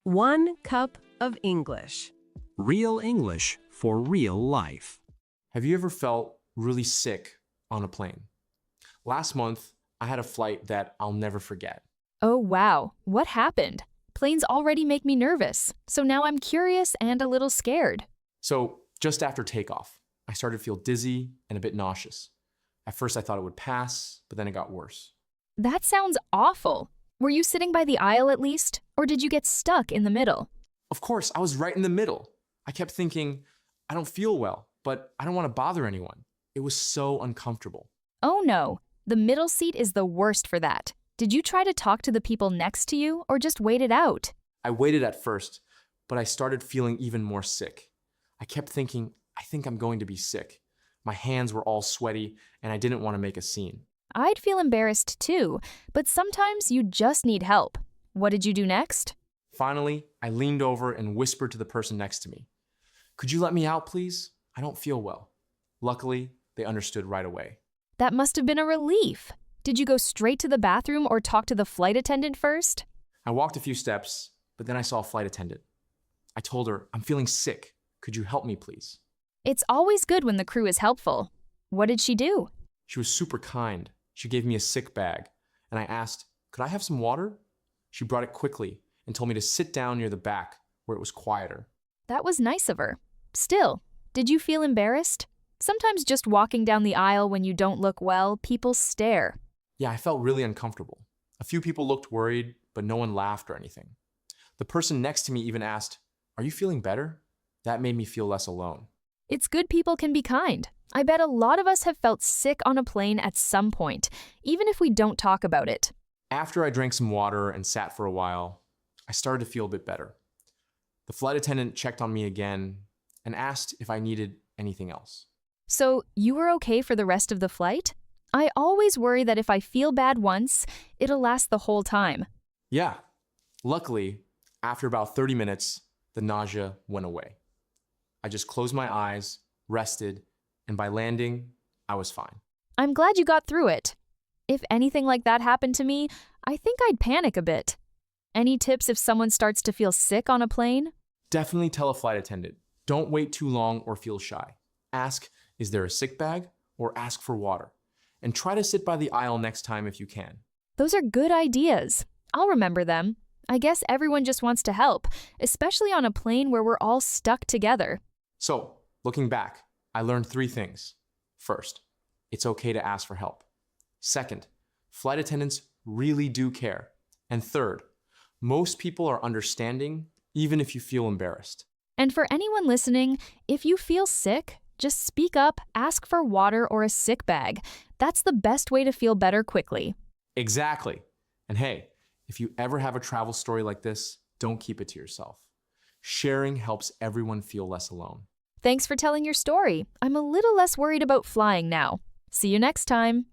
1 cup of English. Real English for real life. Have you ever felt really sick on a plane? Last month, I had a flight that I'll never forget. Oh, wow. What happened? Planes already make me nervous, so now I'm curious and a little scared. So, just after takeoff, I started to feel dizzy and a bit nauseous. At first, I thought it would pass, but then it got worse. That sounds awful. Were you sitting by the aisle at least, or did you get stuck in the middle? Of course, I was right in the middle. I kept thinking, I don't feel well, but I don't want to bother anyone. It was so uncomfortable. Oh no, the middle seat is the worst for that. Did you try to talk to the people next to you or just wait it out? I waited at first, but I started feeling even more sick. I kept thinking, I think I'm going to be sick. My hands were all sweaty, and I didn't want to make a scene. I'd feel embarrassed too, but sometimes you just need help. What did you do next? Finally, I leaned over and whispered to the person next to me, "Could you let me out, please? I don't feel well." Luckily, they understood right away. That must have been a relief. Did you go straight to the bathroom or talk to the flight attendant first? I walked a few steps, but then I saw a flight attendant. I told her, "I'm feeling sick. Could you help me, please?" It's always good when the crew is helpful. What did she do? She was super kind. She gave me a sick bag, and I asked, "Could I have some water?" She brought it quickly and told me to sit down near the back where it was quieter. That was nice of her. Still, did you feel embarrassed? Sometimes just walking down the aisle when you don't look well, people stare. Yeah, I felt really uncomfortable. A few people looked worried, but no one laughed or anything. The person next to me even asked, "Are you feeling better?" That made me feel less alone. It's good people can be kind. I bet a lot of us have felt sick on a plane at some point, even if we don't talk about it. After I drank some water and sat for a while, I started to feel a bit better. The flight attendant checked on me again and asked if I needed anything else. So, you were okay for the rest of the flight? I always worry that if I feel bad once, it'll last the whole time. Yeah. Luckily, after about 30 minutes, the nausea went away. I just closed my eyes, rested, and by landing, I was fine. I'm glad you got through it. If anything like that happened to me, I think I'd panic a bit. Any tips if someone starts to feel sick on a plane? Definitely tell a flight attendant. Don't wait too long or feel shy. Ask, "Is there a sick bag?" or ask for water. And try to sit by the aisle next time if you can. Those are good ideas. I'll remember them. I guess everyone just wants to help, especially on a plane where we're all stuck together. So, looking back, I learned 3 things. First, it's okay to ask for help. Second, flight attendants really do care. And third, most people are understanding, even if you feel embarrassed. And for anyone listening, if you feel sick, just speak up, ask for water or a sick bag. That's the best way to feel better quickly. Exactly. And hey, if you ever have a travel story like this, don't keep it to yourself. Sharing helps everyone feel less alone. Thanks for telling your story. I'm a little less worried about flying now. See you next time.